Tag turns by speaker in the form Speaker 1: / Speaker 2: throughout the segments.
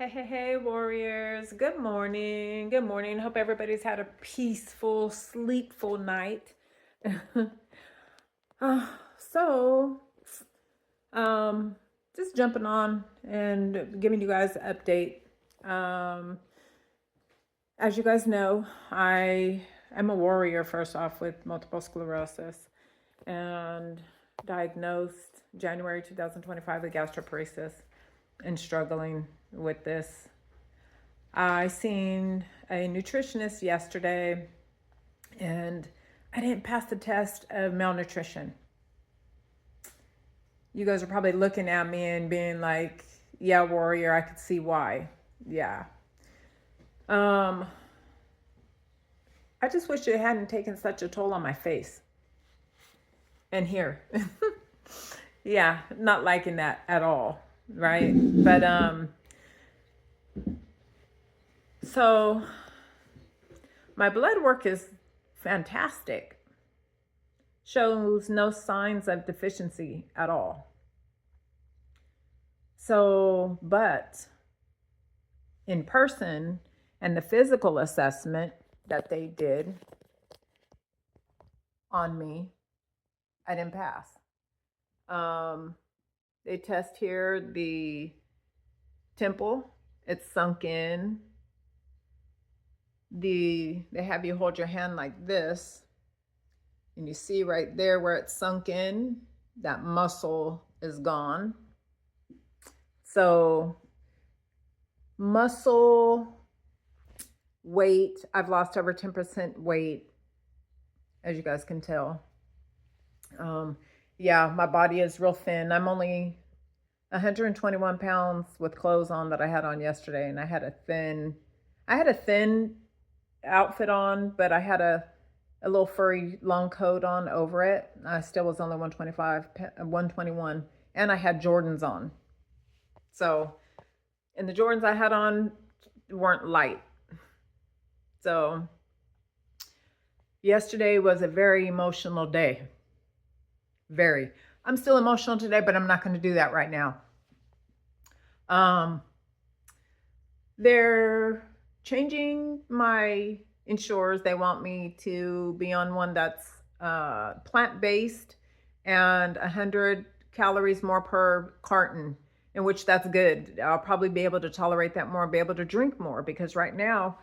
Speaker 1: Hey, warriors. Good morning. Good morning. Hope everybody's had a peaceful, sleepful night. Uh, so, um, just jumping on and giving you guys an update. Um, as you guys know, I am a warrior, first off, with multiple sclerosis and diagnosed January 2025 with gastroparesis and struggling with this. I seen a nutritionist yesterday and I didn't pass the test of malnutrition. You guys are probably looking at me and being like, yeah, warrior, I could see why. Yeah. Um, I just wish it hadn't taken such a toll on my face. And here. Yeah, not liking that at all, right? But so my blood work is fantastic. Shows no signs of deficiency at all. So, but in person and the physical assessment that they did on me, I didn't pass. They test here the temple, it's sunk in. They have you hold your hand like this, and you see right there where it's sunk in, that muscle is gone. So muscle weight, I've lost over 10% weight, as you guys can tell. Yeah, my body is real thin. I'm only 121 pounds with clothes on that I had on yesterday, and I had a thin outfit on, but I had a little furry long coat on over it. I still was only 121, and I had Jordans on. So, and the Jordans I had on weren't light. So, yesterday was a very emotional day. Very. I'm still emotional today, but I'm not going to do that right now. They're changing my insurers. They want me to be on one that's plant-based and 100 calories more per carton, in which that's good. I'll probably be able to tolerate that more, be able to drink more, because right now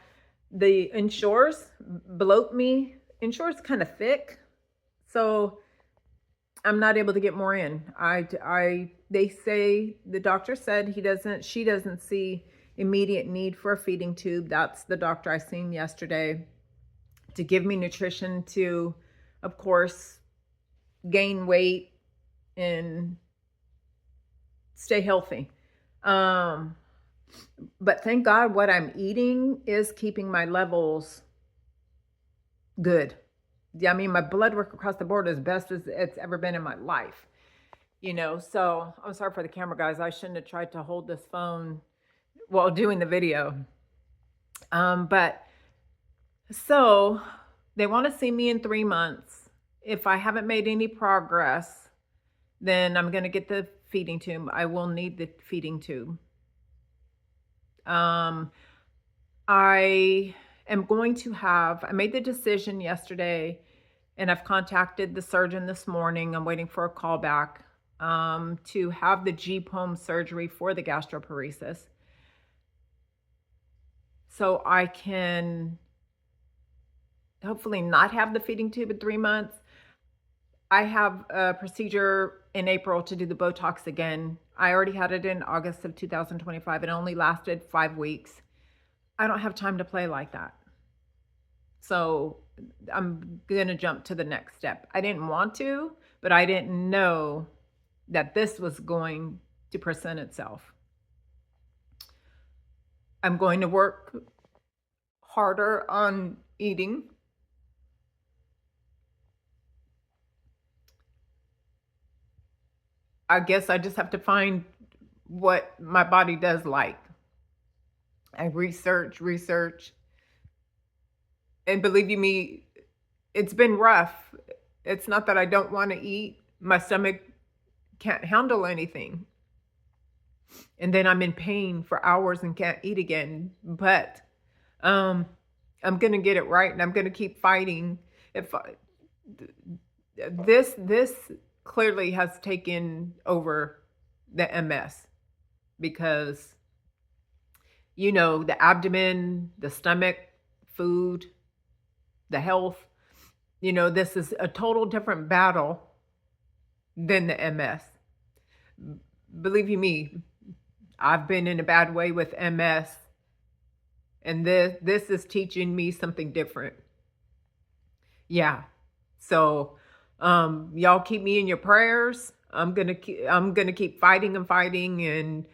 Speaker 1: the insurers bloat me. Insurers kind of thick, so I'm not able to get more in. They say, the doctor said she doesn't see immediate need for a feeding tube. That's the doctor I seen yesterday, to give me nutrition to, of course, gain weight and stay healthy. But thank God what I'm eating is keeping my levels good. I mean, my blood work across the board is best as it's ever been in my life. So I'm sorry for the camera, guys. I shouldn't have tried to hold this phone while doing the video. But so they want to see me in 3 months. If I haven't made any progress, then I'm going to get the feeding tube. I will need the feeding tube. I made the decision yesterday, and I've contacted the surgeon this morning. I'm waiting for a call back to have the GPOM surgery for the gastroparesis, so I can hopefully not have the feeding tube in 3 months. I have a procedure in April to do the Botox again. I already had it in August of 2025. It only lasted 5 weeks. I don't have time to play like that. So I'm going to jump to the next step. I didn't want to, but I didn't know that this was going to present itself. I'm going to work harder on eating. I guess I just have to find what my body does like. I research, and believe you me, it's been rough. It's not that I don't want to eat. My stomach can't handle anything. And then I'm in pain for hours and can't eat again. But um, I'm gonna get it right, and I'm gonna keep fighting. If I, this clearly has taken over the MS because the abdomen, the stomach, food, the health. This is a total different battle than the MS. Believe you me, I've been in a bad way with MS, and this is teaching me something different. Yeah. So, y'all keep me in your prayers. I'm gonna keep fighting and fighting and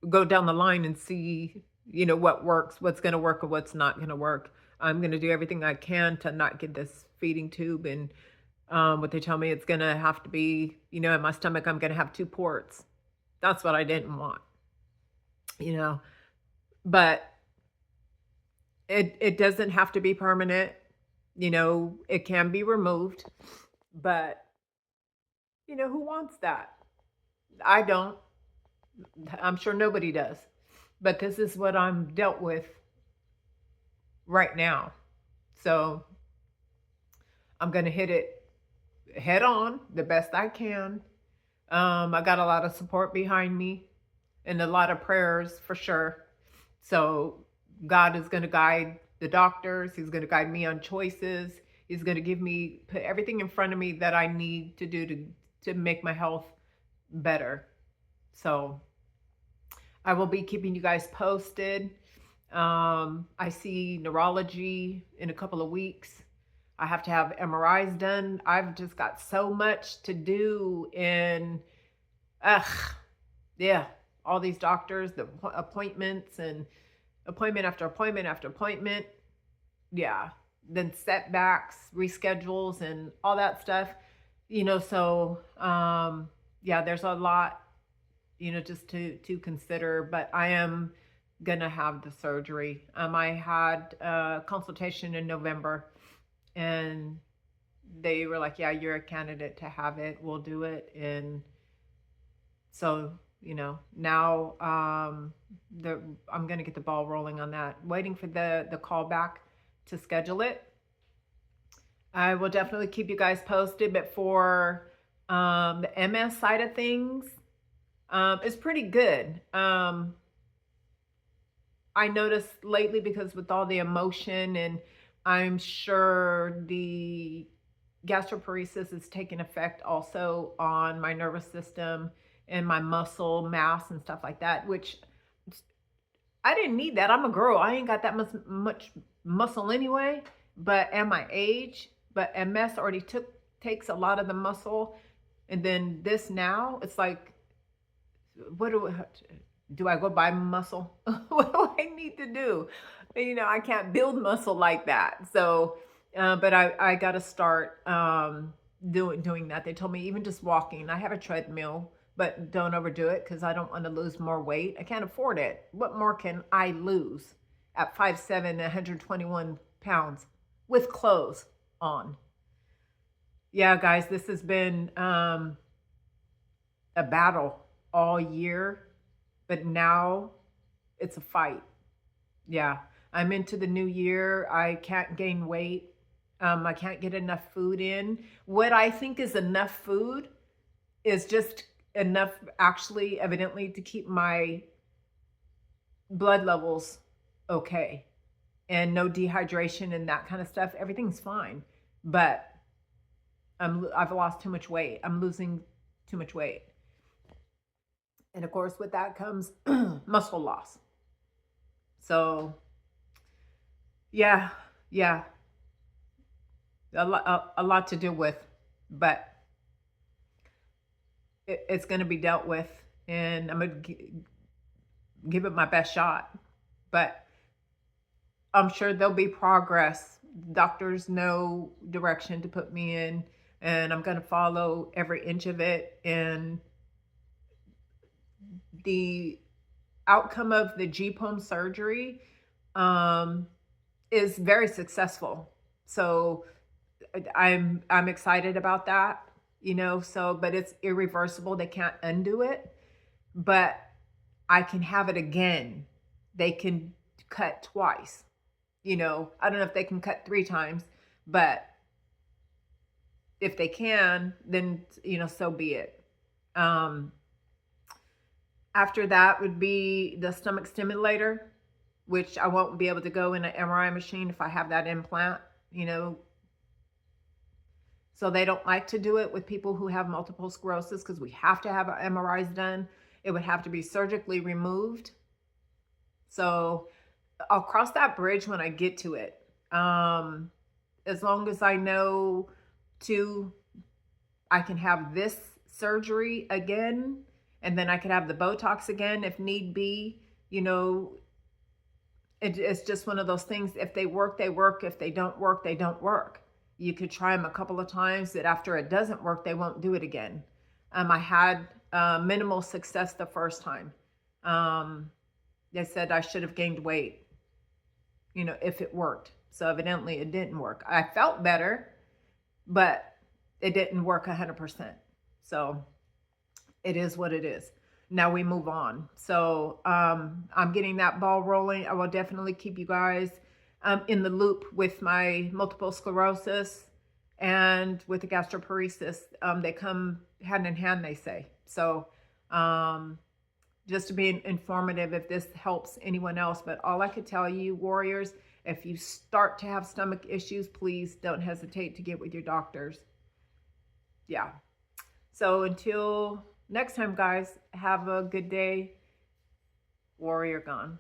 Speaker 1: go down the line and see, what works, what's gonna work, or what's not gonna work. I'm gonna do everything I can to not get this feeding tube, and what they tell me it's gonna have to be, in my stomach, I'm gonna have 2 ports. That's what I didn't want, you know. But it doesn't have to be permanent. It can be removed, but who wants that? I don't. I'm sure nobody does. But this is what I'm dealt with right now. So I'm going to hit it head on the best I can. I got a lot of support behind me and a lot of prayers for sure. So God is going to guide the doctors. He's going to guide me on choices. He's going to put everything in front of me that I need to do to make my health better. So I will be keeping you guys posted. I see neurology in a couple of weeks. I have to have MRIs done. I've just got so much to do in, yeah, all these doctors, the appointments, and appointment after appointment after appointment. Yeah. Then setbacks, reschedules, and all that stuff. So yeah, there's a lot, just to consider, but I am gonna have the surgery. I had a consultation in November, and they were like, yeah, you're a candidate to have it, we'll do it. And so now I'm gonna get the ball rolling on that, waiting for the call back to schedule it. I will definitely keep you guys posted, but for the MS side of things, it's pretty good. I noticed lately, because with all the emotion, and I'm sure the gastroparesis is taking effect also on my nervous system and my muscle mass and stuff like that, which I didn't need that. I'm a girl. I ain't got that much muscle anyway, but at my age, but MS already takes a lot of the muscle. And then this now, it's like, what do I go buy muscle? What do I need to do? I can't build muscle like that. So, but I got to start doing that. They told me even just walking. I have a treadmill, but don't overdo it because I don't want to lose more weight. I can't afford it. What more can I lose at 5'7", 121 pounds with clothes on? Yeah, guys, this has been a battle all year, but now it's a fight. Yeah, I'm into the new year. I can't gain weight. I can't get enough food in. What I think is enough food is just enough, actually, evidently, to keep my blood levels okay, and no dehydration and that kind of stuff. Everything's fine, but I've lost too much weight. I'm losing too much weight. And of course, with that comes muscle loss. So, yeah, yeah, a lot to deal with, but it's going to be dealt with, and I'm going to give it my best shot. But I'm sure there'll be progress. Doctors know direction to put me in, and I'm going to follow every inch of it. And the outcome of the GPOM surgery is very successful. So I'm excited about that, so, but it's irreversible. They can't undo it. But I can have it again. They can cut twice. I don't know if they can cut 3 times, but if they can, then, so be it. After that would be the stomach stimulator, which I won't be able to go in an MRI machine if I have that implant, So they don't like to do it with people who have multiple sclerosis because we have to have MRIs done. It would have to be surgically removed. So I'll cross that bridge when I get to it. As long as I know I can have this surgery again, and then I could have the Botox again if need be. It's just one of those things. If they work, they work. If they don't work, they don't work. You could try them a couple of times, that after it doesn't work, they won't do it again. I had minimal success the first time. They said I should have gained weight, if it worked. So evidently it didn't work. I felt better, but it didn't work 100%. So it is what it is. Now we move on. So I'm getting that ball rolling. I will definitely keep you guys in the loop with my multiple sclerosis and with the gastroparesis. They come hand in hand, they say. So just to be informative if this helps anyone else. But all I could tell you, warriors, if you start to have stomach issues, please don't hesitate to get with your doctors. Yeah. So until next time, guys, have a good day. Warrior gone.